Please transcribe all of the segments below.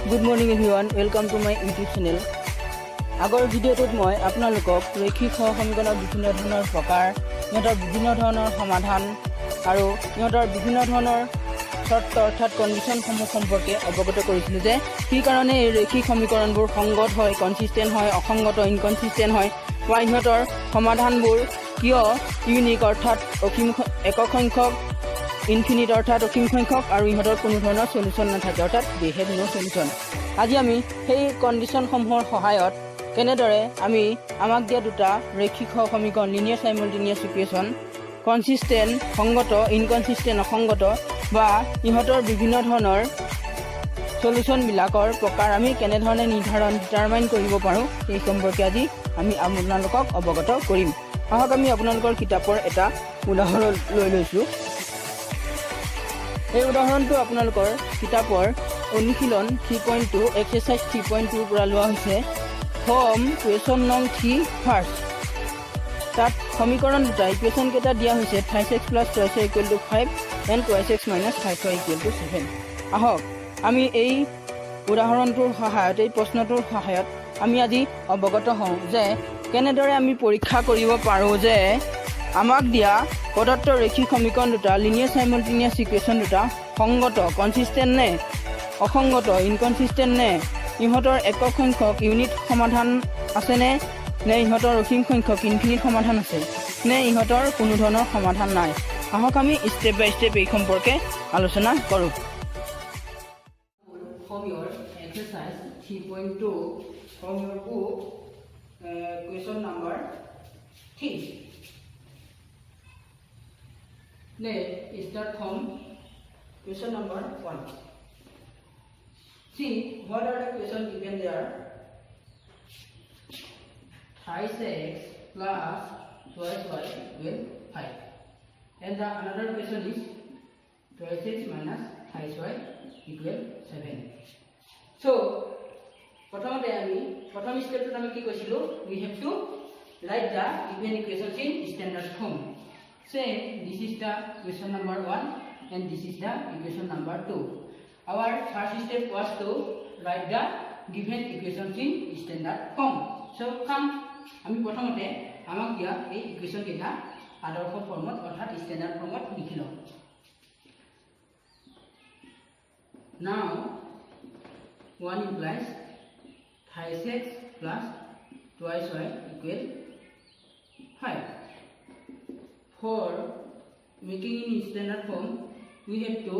Good morning everyone, welcome to my YouTube channel. আগৰ ভিডিঅ'টোত মই আপোনালোকক ৰৈখিক সমীকৰণৰ বিভিন্ন ধৰণৰ প্ৰকাৰ, ইহঁতৰ বিভিন্ন ধৰণৰ সমাধান আৰু ইহঁতৰ বিভিন্ন ধৰণৰ শৰ্ত অৰ্থাৎ কণ্ডিশ্যনসমূহ সম্পৰ্কে অৱগত কৰিছিলোঁ যে কি কাৰণে এই ৰৈখিক সমীকৰণবোৰ সংগত হয়, কনচিষ্টেণ্ট হয়, অসংগত ইনকনচিষ্টেণ্ট হয়, বা ইহঁতৰ সমাধানবোৰ কিয় ইউনিক অৰ্থাৎ একক সংখ্যক, ইনফিনিট অৰ্থাৎ অসীম সংখ্যক আৰু ইহঁতৰ কোনো ধৰণৰ সলিউশ্যন নাথাকে অৰ্থাৎ দে হেভ নো সলিউশ্যন। আজি আমি সেই কণ্ডিশ্যনসমূহৰ সহায়ত কেনেদৰে আমি আমাক দিয়া দুটা ৰৈখিক সমীকৰণ লিনিয়াৰ সাইমultaneous ইকুৱেশ্যন কনচিষ্টেণ্ট সংগত, ইনকনচিষ্টেণ্ট অসংগত বা ইহঁতৰ বিভিন্ন ধৰণৰ সলিউশ্যনবিলাকৰ প্ৰকাৰ আমি কেনেধৰণে ডিটাৰমাইন কৰিব পাৰোঁ সেই সম্পৰ্কে আজি আমি আপোনালোকক অৱগত কৰিম। আহক আমি আপোনালোকৰ কিতাপৰ এটা উদাহৰণ লৈ লৈছোঁ। এই উদাহৰণটো আপোনালোকৰ কিতাপৰ অনুশীলন 3.2 এক্সাৰচাইজ 3.2 পৰা লোৱা হৈছে। ফৰ্ম কুৱেশ্যন নং 3 ফাৰ্ষ্ট। তাত সমীকৰণ দুটা ইকুৱেশ্যন কেইটা দিয়া হৈছে 5x + 2y = 5 and 2x - 5y = 7। আহক আমি এই উদাহৰণটোৰ সহায়ত, এই প্ৰশ্নটোৰ সহায়ত আমি আজি অৱগত হওঁ যে কেনেদৰে আমি পৰীক্ষা কৰিব পাৰোঁ যে আমাক দিয়া প্ৰদত্ত ৰৈখিক সমীকৰণ দুটা লিনিয়াৰ সাইমultaneous ইকুৱেশ্যন দুটা সংগত, কনচিষ্টেণ্ট নে, অসংগত, ইনকনচিষ্টেণ্ট নে, ইহঁতৰ একক সংখ্যক ইউনিট সমাধান আছেনে, নে ইহঁতৰ অসীম সংখ্যক ইনফিনিট সমাধান আছে, নে ইহঁতৰ কোনো ধৰণৰ সমাধান নাই। আহক আমি ষ্টেপ বাই ষ্টেপ এই সম্পৰ্কে আলোচনা কৰোঁ। From your exercise 3.2 from your book, question number 3. Let's start from question number 1. See what are the questions given there. 5x plus 2y will 5. And the another question is 2x minus 5y equal 7. So প্ৰথমতে আমি প্ৰথম স্টেপটোত আমি কি কৈছিলোঁ, we have to write the given equations in standard form. Say this is the question number 1 and this is the equation number 2. Our first step was to write the given equations in standard form. So come আমি প্ৰথমতে আমাক দিয়া এই equation কেইটা আদৰ্শ ফৰ্মত অৰ্থাৎ standard ফর্মত লিখি লওঁ। Now 1 implies 5x plus 2y equal 5. For making in standard form, we have to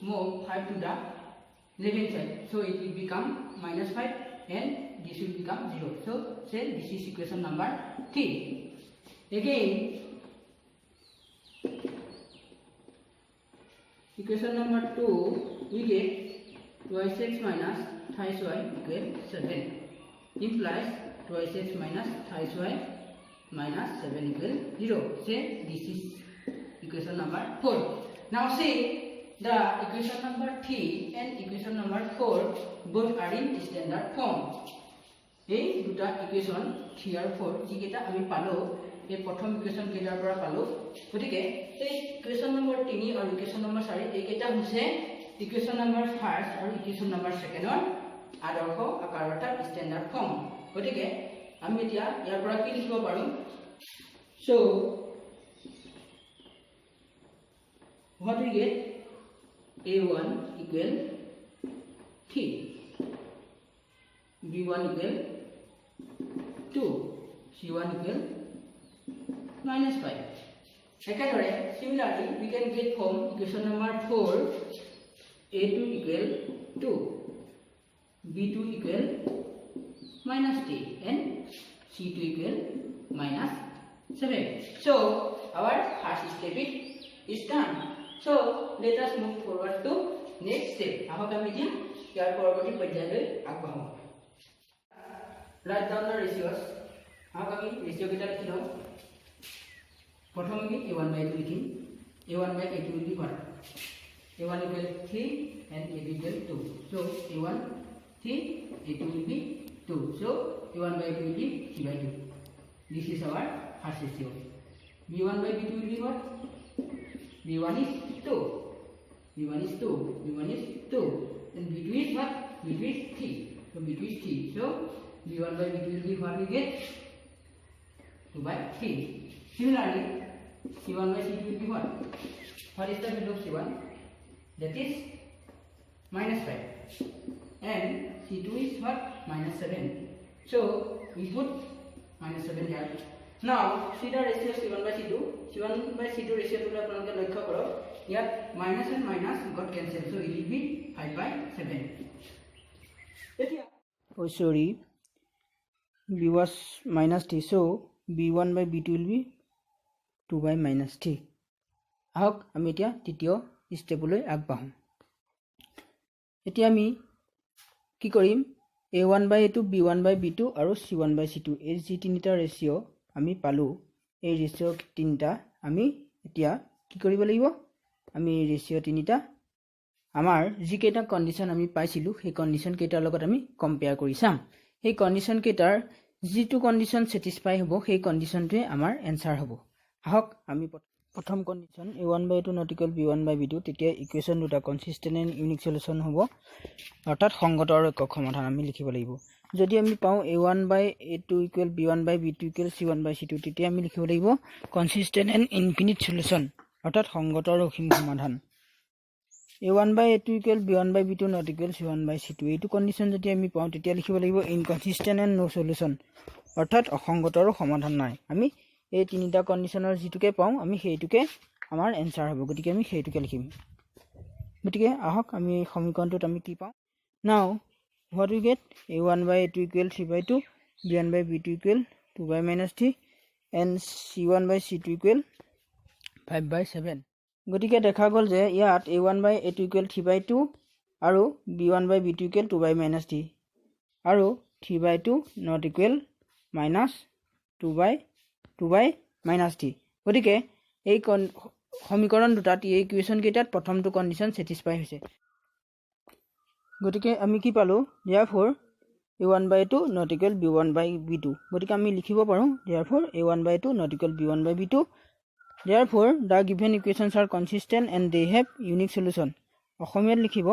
move 5 to the left hand side, so it will become minus 5 and this will become 0. So say this is equation number 3. Again equation number 2, we get 2x minus 5y equal 7 implies 2x minus 5y minus 7 equal 0. Say this is equation number 4. Now see the equation number 3 and equation number 4 both are in standard form. এই দুটা equation 3 আৰু 4 যিকেইটা আমি পালোঁ এই প্ৰথম equation কেইটাৰ পৰা পালোঁ। গতিকে এই ইকুৱেশ্যন নম্বৰ 3 আৰু ইকুৱেশ্যন নম্বৰ 4 এইকেইটা হৈছে ইকুৱেশ্যন নম্বৰ 1 আৰু ইকুৱেশ্যন নম্বৰ 2ৰ আদৰ্শ আকাৰ অৰ্থাৎ ষ্টেণ্ডাৰ্ড ফৰ্ম। গতিকে আমি এতিয়া ইয়াৰ পৰা কি লিখিব পাৰোঁ, so what we get, a1 equal 3, b1 equal 2, c1 equal minus 5. Secondly, similarly we can get from equation number 4 a2 equal 2, b2 equal minus 3 and c2 equal minus 7. So our first step is done. So let us move forward to next step. আহক আমি এতিয়া ইয়াৰ পৰৱৰ্তী পৰ্যায়লৈ আগবাঢ়ো। Write down the ratios. আহক আমি ratio' কেইটা লিখি লওঁ। প্ৰথমে আমি a1/2 লিখিম। a1/a2 will be what? a1 equal 3 and a2 equal 2. So a1 3, a2 will be 2. So a1/a2 will be 3/2. This is our first ratio. b1/b2 will be what? b1 is 2, b1 is 2, b1 is 2, then B2 is what? B2 is 3. So B2 is 3. So B1 by B2 will be what we get? 2 by 3. Similarly, C1 by C2 will be what? What is the value of C1? That is minus 5. And C2 is what? Minus 7. So we put minus 7 here. Now see the ratio C1 by C2. C1 by C2 ratio to the লক্ষ্য করো ইয়াত minus and minus got cancelled, so it will be 5 by 7. Oh sorry, B was minus t, so B1 by B2 will be 2 by minus t. আহক আমি এতিয়া তৃতীয় স্টেপলৈ আগবাঢ়ো। এতিয়া আমি কি কৰিম, A1 by A2, B1 by B2 আৰু C1 by C2 এই যি তিনিটা ৰেচিও আমি পালো, এই ৰেচিও তিনিটা আমি এতিয়া কি কৰিব লাগিব, আমি ৰেচিও তিনিটা আমাৰ যি কেইটা কন্ডিশন আমি পাইছিলো সেই কন্ডিশন কেইটাৰ লগত আমি কম্পেয়াৰ কৰি চাম। সেই কন্ডিশন কেইটাৰ যিটো কন্ডিশন স্যাটিসফাই হ'ব সেই কন্ডিশনটোৱে আমাৰ এনসাৰ হ'ব। আহক আমি প্ৰথম condition A1 by A2 not equal B1 by B2, তেতিয়া ইকুৱেশ্যন দুটা কনসিস্টেন্ট এন্ড ইউনিক সলিউশন হ'ব, অৰ্থাৎ সংগত আৰু একক সমাধান আমি লিখিব লাগিব। যদি আমি পাওঁ A1 by A2 equal B1 by B2 equal C1 by C2, তেতিয়া আমি লিখিব লাগিব কনসিস্টেন্ট এন্ড ইনফিনিট সলিউশন, অৰ্থাৎ সংগত আৰু অসীম সমাধান। A1 by A2 equal B1 by B2 not equal C1 by C2, এইটো কন্ডিশন যদি আমি পাওঁ তেতিয়া লিখিব লাগিব ইনকনসিস্টেন্ট এন্ড নো সলিউশন, অৰ্থাৎ অসংগত আৰু সমাধান নাই। আমি এই তিনিটা কন্ডিশনৰ যিটোকে পাওঁ আমি সেইটোকে আমাৰ এনসাৰ হ'ব, গতিকে আমি সেইটোকে লিখিম। গতিকে আহক আমি সমীকৰণটোত আমি কি পাওঁ, নাও what we get, A1 by A2 equal 3 by 2, B1 by B2 equal 2 by minus 3 and C1 by C2 equal 5 by 7. গতিকে দেখা গ'ল যে ইয়াত A1 by A2 equal 3 by 2 আৰু B1 by B2 equal 2 by minus 3 আৰু 3 by 2 not equal minus 2 by minus 3. গতিকে এই সমীকৰণ দুটাত এই ইকুৱেশ্যন কেইটাত প্ৰথমটো কন্ডিশন স্যাটিসফাই হৈছে। গতিকে আমি কি পালো, therefore A1 by A2 not equal B1 by B2, গতিকে আমি লিখিব পাৰো therefore A1 by A2 not equal B1 by B2, therefore the given equations are consistent and they have unique solution. অসমীয়াত লিখিব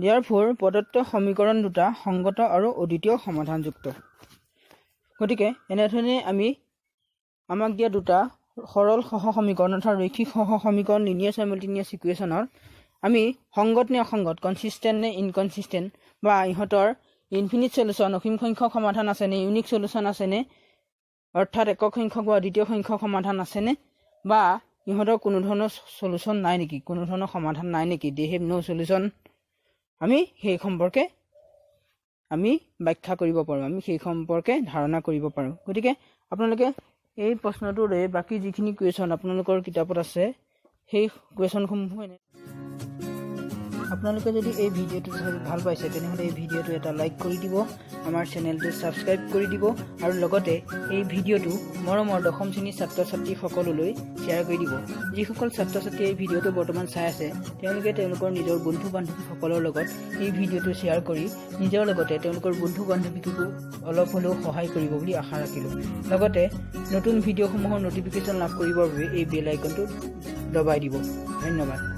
therefore প্ৰদত্ত সমীকৰণ দুটা সংগত আৰু অদ্বিতীয় সমাধানযুক্ত। গতিকে এনেধৰণে আমি আমাক দিয়া দুটা সৰল সহ সমীকৰণ অৰ্থাৎ ৰৈখিক সহ সমীকৰণ লিনিয়াৰ সাইমultaneous ইকুৱেশ্যনৰ আমি সংগত নে অসংগত, কনসিস্টেন্ট নে ইনকনসিস্টেন্ট, বা ইহঁতৰ ইনফিনিট সলিউশন অসীম সংখ্যক সমাধান আছে নে, ইউনিক সলিউশন আছে নে, অৰ্থাৎ একক সংখ্যক বা দ্বিতীয় সংখ্যক সমাধান আছে নে, বা ইহঁতৰ কোনো ধৰণৰ সলিউশন নাই নেকি, কোনো ধৰণৰ সমাধান নাই নেকি, দে হেভ নো সলিউশন, আমি সেই সম্পৰ্কে আমি ব্যাখ্যা কৰিব পাৰো, আমি সেই সম্পৰ্কে ধাৰণা কৰিব পাৰো। গতিকে আপোনালোকে এই প্ৰশ্নটোৰে বাকি যিখিনি কুৱেশ্যন আপোনালোকৰ কিতাপত আছে সেই কুৱেশ্যনসমূহ আপোনালোকে যদি এই ভিডিঅ'টো ভাল পাইছে তেনেহ'লে এই ভিডিঅ'টো এটা লাইক কৰি দিব, আমাৰ চেনেলটো ছাবস্ক্ৰাইব কৰি দিব আৰু লগতে এই ভিডিঅ'টো মৰমৰ দশম শ্ৰেণীৰ ছাত্ৰ ছাত্ৰীসকললৈ শ্বেয়াৰ কৰি দিব। যিসকল ছাত্ৰ ছাত্ৰী এই ভিডিঅ'টো বৰ্তমান চাই আছে তেওঁলোকে তেওঁলোকৰ নিজৰ বন্ধু বান্ধৱীসকলৰ লগত এই ভিডিঅ'টো শ্বেয়াৰ কৰি নিজৰ লগতে তেওঁলোকৰ বন্ধু বান্ধৱীকো অলপ হ'লেও সহায় কৰিব বুলি আশা ৰাখিলোঁ। লগতে নতুন ভিডিঅ'সমূহৰ নটিফিকেশ্যন লাভ কৰিবৰ বাবে এই বেল আইকনটো দবাই দিব। ধন্যবাদ।